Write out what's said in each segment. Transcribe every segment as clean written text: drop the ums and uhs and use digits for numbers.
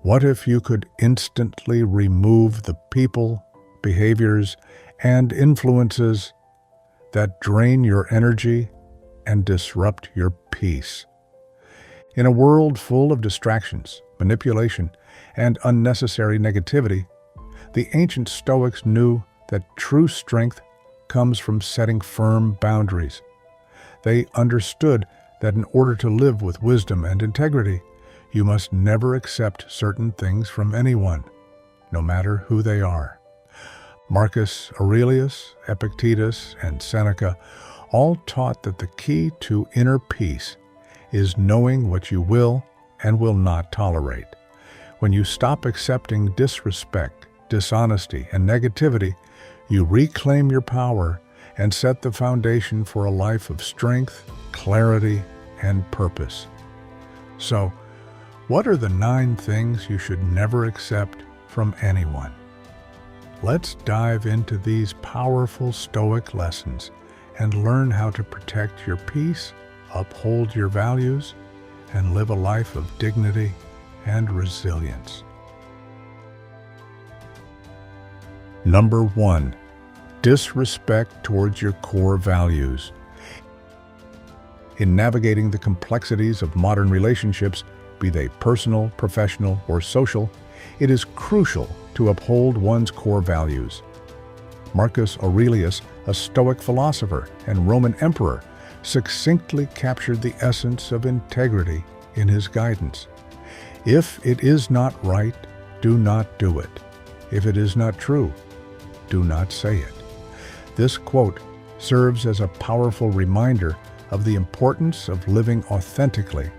What if you could instantly remove the people, behaviors, and influences that drain your energy and disrupt your peace? In a world full of distractions, manipulation, and unnecessary negativity, the ancient Stoics knew that true strength comes from setting firm boundaries. They understood that in order to live with wisdom and integrity, you must never accept certain things from anyone, no matter who they are. Marcus Aurelius, Epictetus, and Seneca all taught that the key to inner peace is knowing what you will and will not tolerate. When you stop accepting disrespect, dishonesty, and negativity, you reclaim your power and set the foundation for a life of strength, clarity, and purpose. So, what are the 9 things you should never accept from anyone? Let's dive into these powerful Stoic lessons and learn how to protect your peace, uphold your values, and live a life of dignity and resilience. Number 1. Disrespect towards your core values. In navigating the complexities of modern relationships, be they personal, professional, or social, it is crucial to uphold one's core values. Marcus Aurelius, a Stoic philosopher and Roman emperor, succinctly captured the essence of integrity in his guidance. If it is not right, do not do it. If it is not true, do not say it. This quote serves as a powerful reminder of the importance of living authentically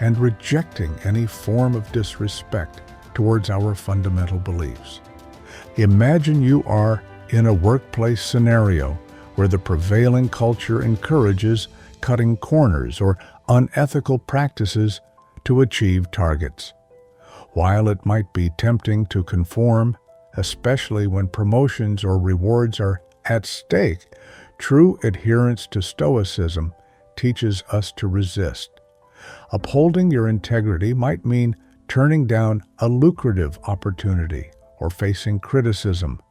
and rejecting any form of disrespect towards our fundamental beliefs. Imagine you are in a workplace scenario where the prevailing culture encourages cutting corners or unethical practices to achieve targets. While it might be tempting to conform, especially when promotions or rewards are at stake, true adherence to Stoicism teaches us to resist. Upholding your integrity might mean turning down a lucrative opportunity or facing criticism,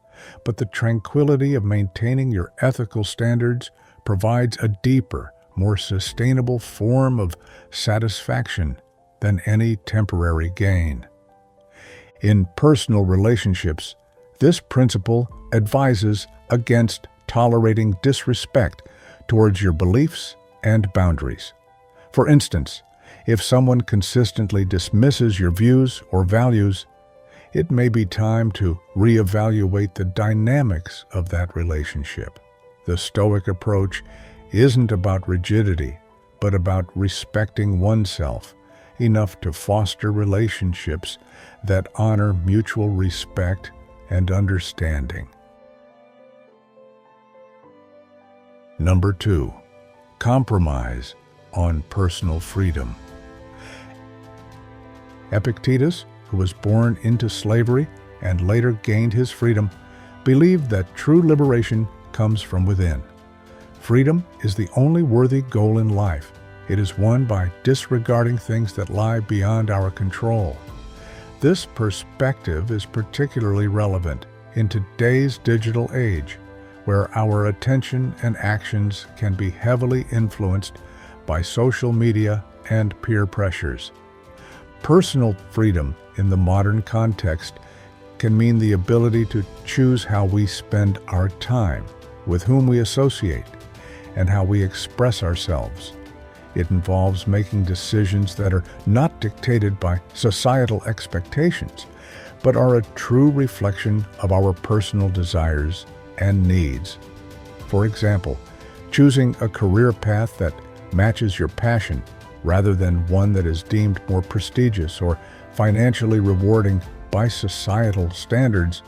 but the tranquility of maintaining your ethical standards provides a deeper, more sustainable form of satisfaction than any temporary gain. In personal relationships, this principle advises against tolerating disrespect towards your beliefs and boundaries. For instance, if someone consistently dismisses your views or values, it may be time to reevaluate the dynamics of that relationship. The Stoic approach isn't about rigidity, but about respecting oneself enough to foster relationships that honor mutual respect and understanding. Number 2. Compromise on personal freedom. Epictetus, who was born into slavery and later gained his freedom, believed that true liberation comes from within. Freedom is the only worthy goal in life. It is won by disregarding things that lie beyond our control. This perspective is particularly relevant in today's digital age, where our attention and actions can be heavily influenced by social media and peer pressures. Personal freedom in the modern context can mean the ability to choose how we spend our time, with whom we associate, and how we express ourselves. It involves making decisions that are not dictated by societal expectations, but are a true reflection of our personal desires and needs. For example, choosing a career path that matches your passion rather than one that is deemed more prestigious or financially rewarding by societal standards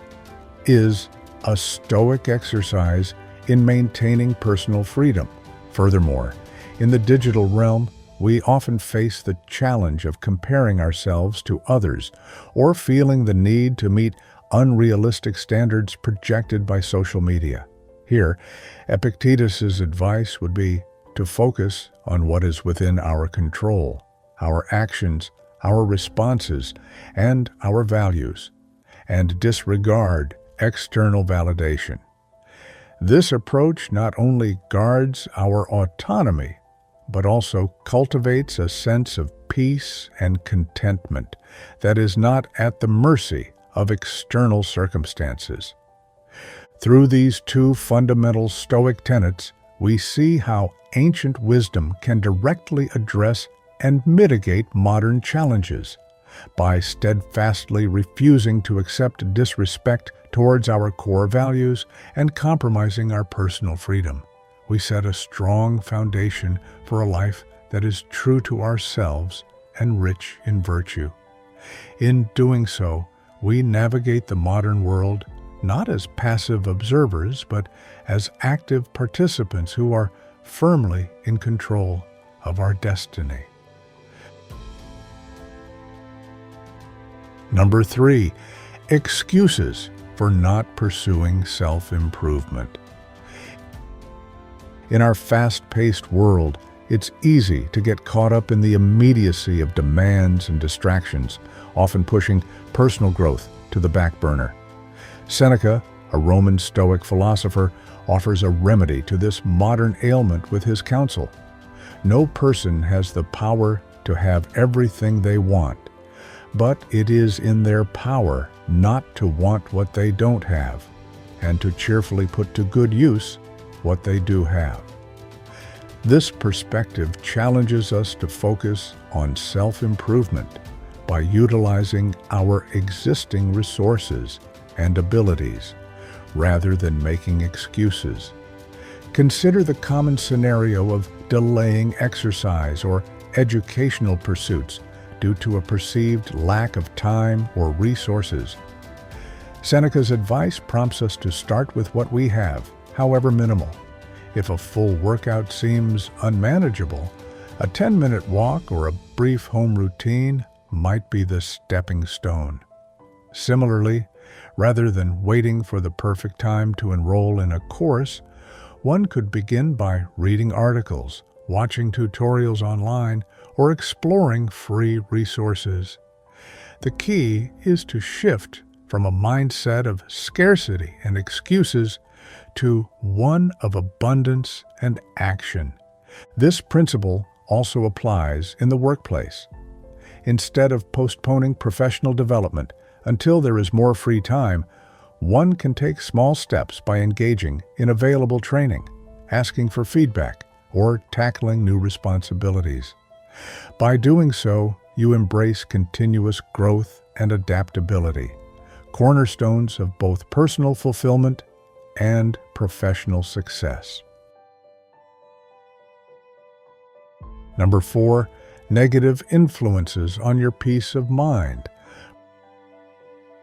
is a Stoic exercise in maintaining personal freedom. Furthermore, in the digital realm, we often face the challenge of comparing ourselves to others or feeling the need to meet unrealistic standards projected by social media. Here, Epictetus's advice would be to focus on what is within our control. Our actions our responses, and our values, and disregard external validation. This approach not only guards our autonomy, but also cultivates a sense of peace and contentment that is not at the mercy of external circumstances. Through these two fundamental Stoic tenets, we see how ancient wisdom can directly address and mitigate modern challenges. By steadfastly refusing to accept disrespect towards our core values and compromising our personal freedom, we set a strong foundation for a life that is true to ourselves and rich in virtue. In doing so, we navigate the modern world not as passive observers, but as active participants who are firmly in control of our destiny. Number 3, excuses for not pursuing self-improvement. In our fast-paced world, it's easy to get caught up in the immediacy of demands and distractions, often pushing personal growth to the back burner. Seneca, a Roman Stoic philosopher, offers a remedy to this modern ailment with his counsel. No person has the power to have everything they want, but it is in their power not to want what they don't have, and to cheerfully put to good use what they do have. This perspective challenges us to focus on self-improvement by utilizing our existing resources and abilities, rather than making excuses. Consider the common scenario of delaying exercise or educational pursuits due to a perceived lack of time or resources. Seneca's advice prompts us to start with what we have, however minimal. If a full workout seems unmanageable, a 10-minute walk or a brief home routine might be the stepping stone. Similarly, rather than waiting for the perfect time to enroll in a course, one could begin by reading articles, watching tutorials online, or exploring free resources. The key is to shift from a mindset of scarcity and excuses to one of abundance and action. This principle also applies in the workplace. Instead of postponing professional development until there is more free time, one can take small steps by engaging in available training, asking for feedback, or tackling new responsibilities. By doing so, you embrace continuous growth and adaptability, cornerstones of both personal fulfillment and professional success. Number 4, negative influences on your peace of mind.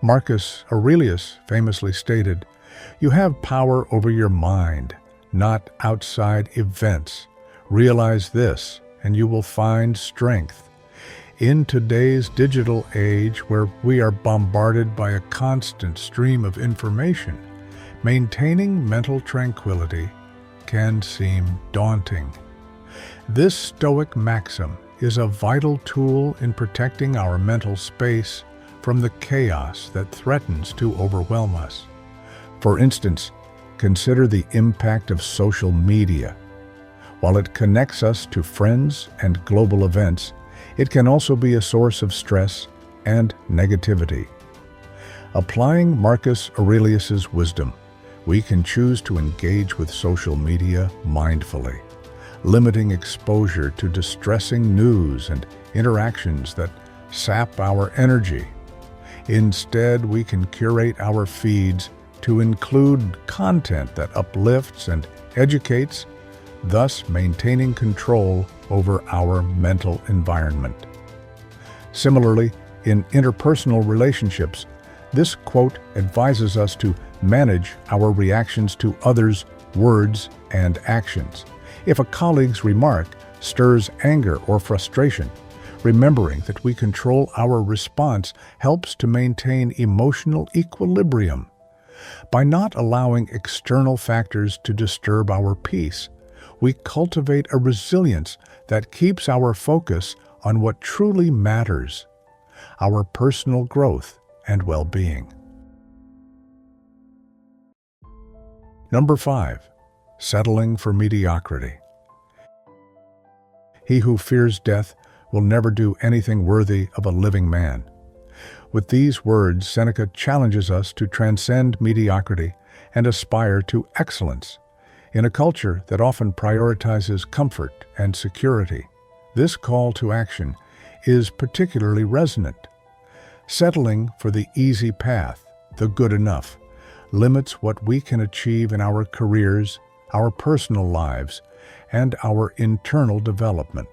Marcus Aurelius famously stated, "You have power over your mind, not outside events. Realize this, and you will find strength." In today's digital age, where we are bombarded by a constant stream of information, maintaining mental tranquility can seem daunting. This Stoic maxim is a vital tool in protecting our mental space from the chaos that threatens to overwhelm us. For instance, consider the impact of social media. While it connects us to friends and global events, it can also be a source of stress and negativity. Applying Marcus Aurelius's wisdom, we can choose to engage with social media mindfully, limiting exposure to distressing news and interactions that sap our energy. Instead, we can curate our feeds to include content that uplifts and educates, thus maintaining control over our mental environment. Similarly, in interpersonal relationships, this quote advises us to manage our reactions to others' words and actions. If a colleague's remark stirs anger or frustration, remembering that we control our response helps to maintain emotional equilibrium. By not allowing external factors to disturb our peace, we cultivate a resilience that keeps our focus on what truly matters, our personal growth and well-being. Number 5. Settling for mediocrity. He who fears death will never do anything worthy of a living man. With these words, Seneca challenges us to transcend mediocrity and aspire to excellence. In a culture that often prioritizes comfort and security, this call to action is particularly resonant. Settling for the easy path, the good enough, limits what we can achieve in our careers, our personal lives, and our internal development.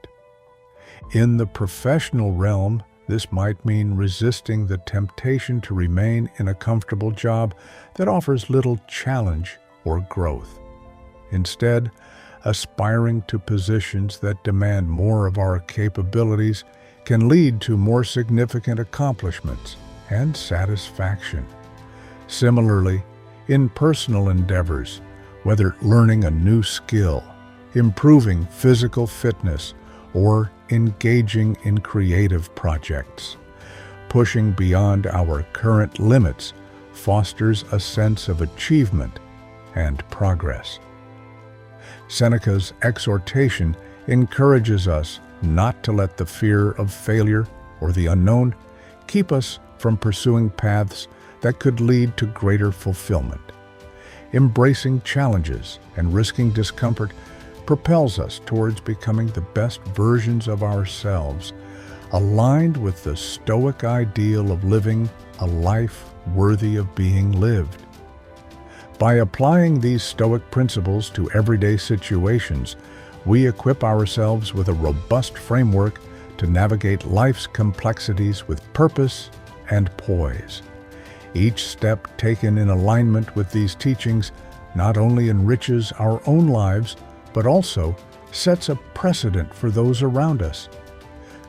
In the professional realm, this might mean resisting the temptation to remain in a comfortable job that offers little challenge or growth. Instead, aspiring to positions that demand more of our capabilities can lead to more significant accomplishments and satisfaction. Similarly, in personal endeavors, whether learning a new skill, improving physical fitness, or engaging in creative projects, pushing beyond our current limits fosters a sense of achievement and progress. Seneca's exhortation encourages us not to let the fear of failure or the unknown keep us from pursuing paths that could lead to greater fulfillment. Embracing challenges and risking discomfort propels us towards becoming the best versions of ourselves, aligned with the Stoic ideal of living a life worthy of being lived. By applying these Stoic principles to everyday situations, we equip ourselves with a robust framework to navigate life's complexities with purpose and poise. Each step taken in alignment with these teachings not only enriches our own lives, but also sets a precedent for those around us,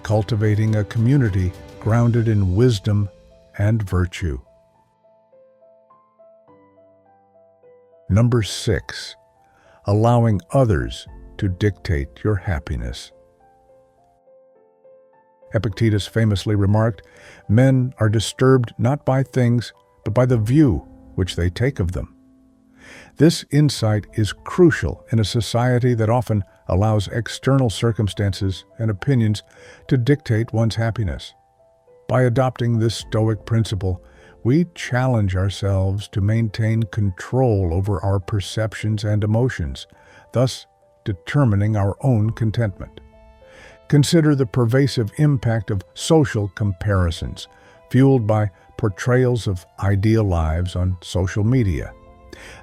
cultivating a community grounded in wisdom and virtue. Number 6. Allowing others to dictate your happiness. Epictetus famously remarked, "Men are disturbed not by things, but by the view which they take of them." This insight is crucial in a society that often allows external circumstances and opinions to dictate one's happiness. By adopting this Stoic principle, we challenge ourselves to maintain control over our perceptions and emotions, thus determining our own contentment. Consider the pervasive impact of social comparisons, fueled by portrayals of ideal lives on social media.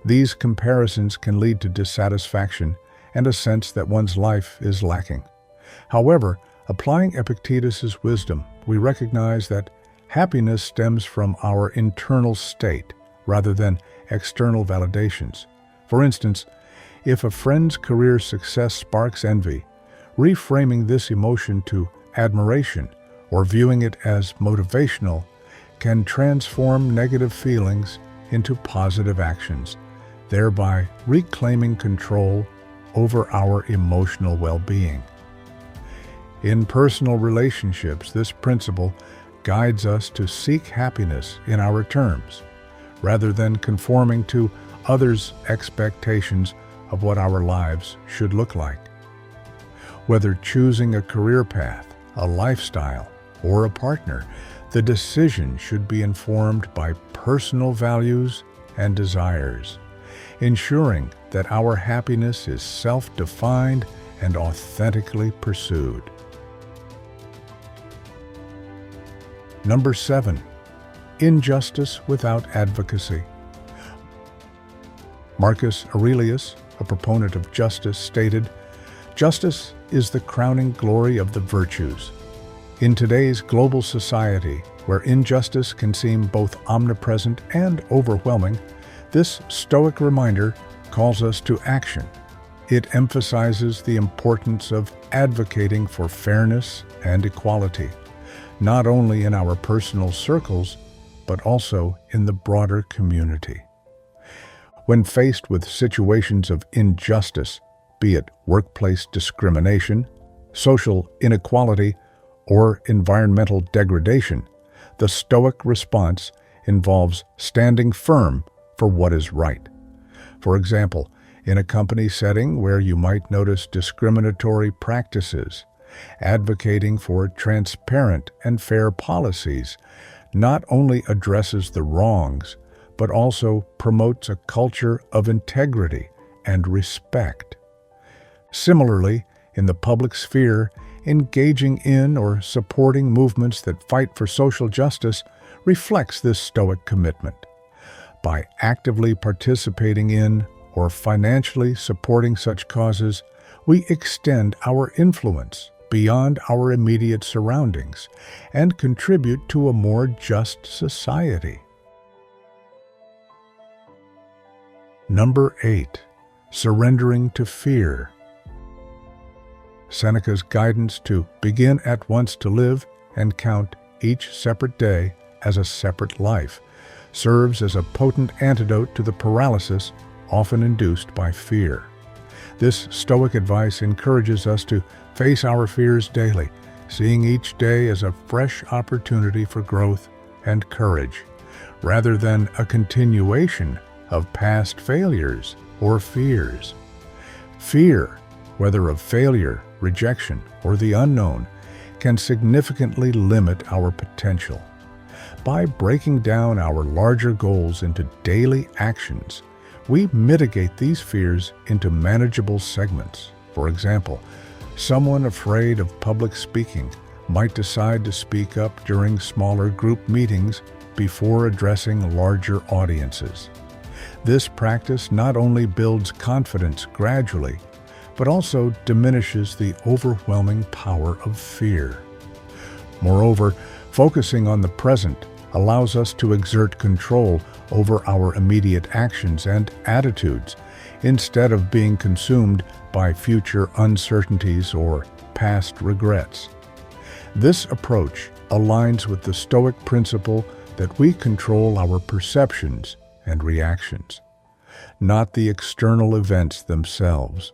These comparisons can lead to dissatisfaction and a sense that one's life is lacking. However, applying Epictetus's wisdom, we recognize that happiness stems from our internal state rather than external validations. For instance, if a friend's career success sparks envy, reframing this emotion to admiration or viewing it as motivational can transform negative feelings into positive actions, thereby reclaiming control over our emotional well-being. In personal relationships, this principle guides us to seek happiness in our terms, rather than conforming to others' expectations of what our lives should look like. Whether choosing a career path, a lifestyle, or a partner, the decision should be informed by personal values and desires, ensuring that our happiness is self-defined and authentically pursued. Number 7. Injustice without advocacy. Marcus Aurelius, a proponent of justice, stated, "Justice is the crowning glory of the virtues." In today's global society, where injustice can seem both omnipresent and overwhelming, this Stoic reminder calls us to action. It emphasizes the importance of advocating for fairness and equality, not only in our personal circles, but also in the broader community. When faced with situations of injustice, be it workplace discrimination, social inequality, or environmental degradation, the Stoic response involves standing firm for what is right. For example, in a company setting where you might notice discriminatory practices, advocating for transparent and fair policies not only addresses the wrongs, but also promotes a culture of integrity and respect. Similarly, in the public sphere, engaging in or supporting movements that fight for social justice reflects this Stoic commitment. By actively participating in or financially supporting such causes, we extend our influence beyond our immediate surroundings and contribute to a more just society. Number 8. Surrendering to fear. Seneca's guidance to begin at once to live and count each separate day as a separate life serves as a potent antidote to the paralysis often induced by fear. This Stoic advice encourages us to face our fears daily, seeing each day as a fresh opportunity for growth and courage, rather than a continuation of past failures or fears. Fear, whether of failure, rejection, or the unknown, can significantly limit our potential. By breaking down our larger goals into daily actions, we mitigate these fears into manageable segments. For example, someone afraid of public speaking might decide to speak up during smaller group meetings before addressing larger audiences. This practice not only builds confidence gradually, but also diminishes the overwhelming power of fear. Moreover, focusing on the present allows us to exert control over our immediate actions and attitudes, instead of being consumed by future uncertainties or past regrets. This approach aligns with the Stoic principle that we control our perceptions and reactions, not the external events themselves.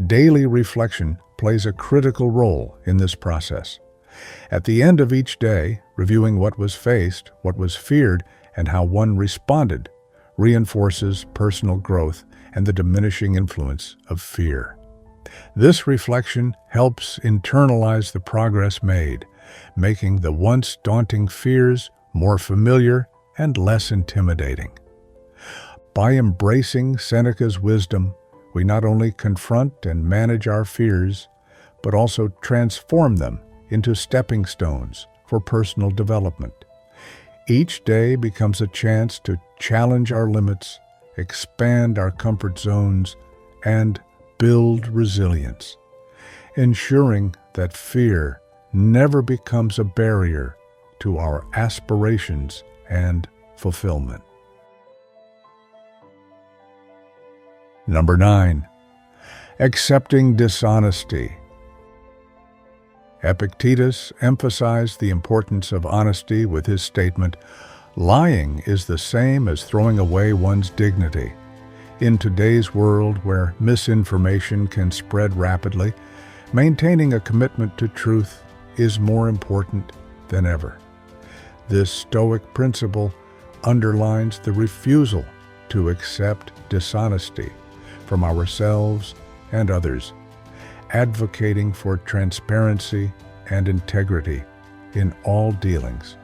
Daily reflection plays a critical role in this process. At the end of each day, reviewing what was faced, what was feared, and how one responded reinforces personal growth and the diminishing influence of fear. This reflection helps internalize the progress made, making the once daunting fears more familiar and less intimidating. By embracing Seneca's wisdom, we not only confront and manage our fears, but also transform them into stepping stones for personal development. Each day becomes a chance to challenge our limits, expand our comfort zones, and build resilience, ensuring that fear never becomes a barrier to our aspirations and fulfillment. Number 9. Accepting dishonesty. Epictetus emphasized the importance of honesty with his statement, "Lying is the same as throwing away one's dignity." In today's world where misinformation can spread rapidly, maintaining a commitment to truth is more important than ever. This Stoic principle underlines the refusal to accept dishonesty from ourselves and others, advocating for transparency and integrity in all dealings.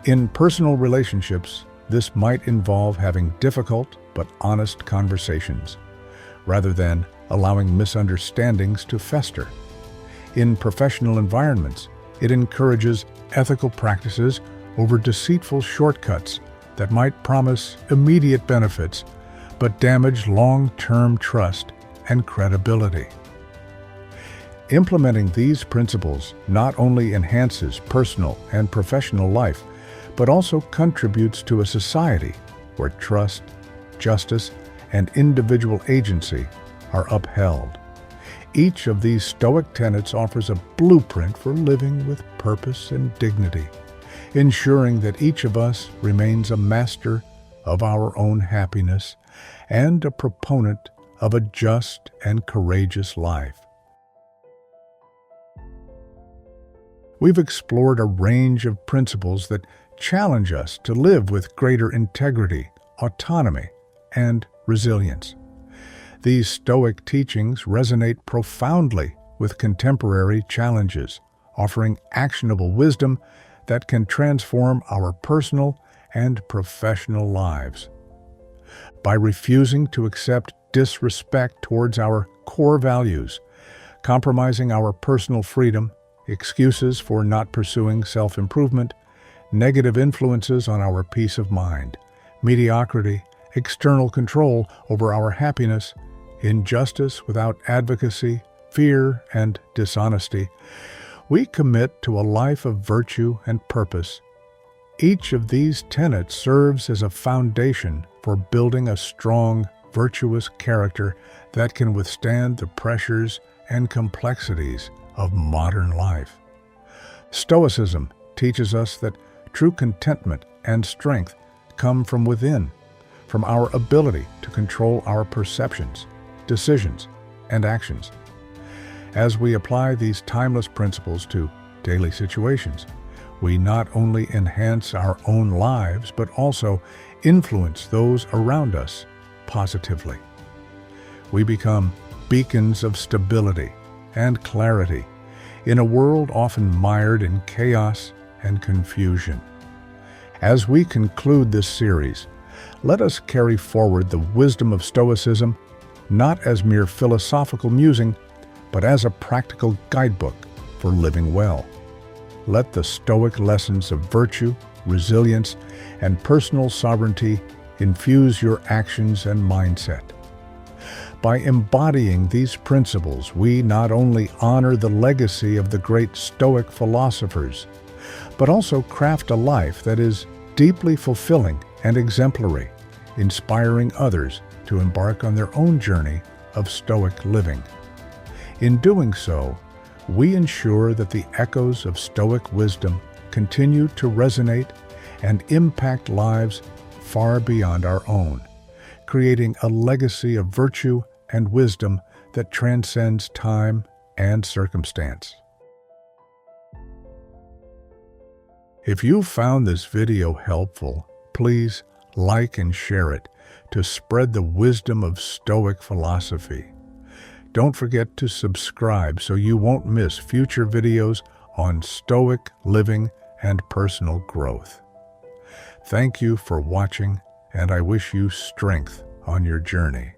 In personal relationships, this might involve having difficult but honest conversations, rather than allowing misunderstandings to fester. In professional environments, it encourages ethical practices over deceitful shortcuts that might promise immediate benefits but damage long-term trust and credibility. Implementing these principles not only enhances personal and professional life, but also contributes to a society where trust, justice, and individual agency are upheld. Each of these Stoic tenets offers a blueprint for living with purpose and dignity, ensuring that each of us remains a master of our own happiness and a proponent of a just and courageous life. we've explored a range of principles that challenge us to live with greater integrity, autonomy, and resilience. These Stoic teachings resonate profoundly with contemporary challenges, offering actionable wisdom that can transform our personal and professional lives. By refusing to accept disrespect towards our core values, compromising our personal freedom, excuses for not pursuing self-improvement, negative influences on our peace of mind, mediocrity, external control over our happiness, injustice without advocacy, fear, and dishonesty, we commit to a life of virtue and purpose. Each of these tenets serves as a foundation for building a strong, virtuous character that can withstand the pressures and complexities of modern life. Stoicism teaches us that true contentment and strength come from within, from our ability to control our perceptions, decisions, and actions. As we apply these timeless principles to daily situations, we not only enhance our own lives, but also influence those around us positively. We become beacons of stability and clarity in a world often mired in chaos and confusion. As we conclude this series, let us carry forward the wisdom of Stoicism not as mere philosophical musing, but as a practical guidebook for living well. Let the Stoic lessons of virtue, resilience, and personal sovereignty infuse your actions and mindset. By embodying these principles, we not only honor the legacy of the great Stoic philosophers, but also craft a life that is deeply fulfilling and exemplary, inspiring others to embark on their own journey of Stoic living. In doing so, we ensure that the echoes of Stoic wisdom continue to resonate and impact lives far beyond our own, creating a legacy of virtue and wisdom that transcends time and circumstance. If you found this video helpful, please like and share it to spread the wisdom of Stoic philosophy. Don't forget to subscribe so you won't miss future videos on Stoic living and personal growth. Thank you for watching, and I wish you strength on your journey.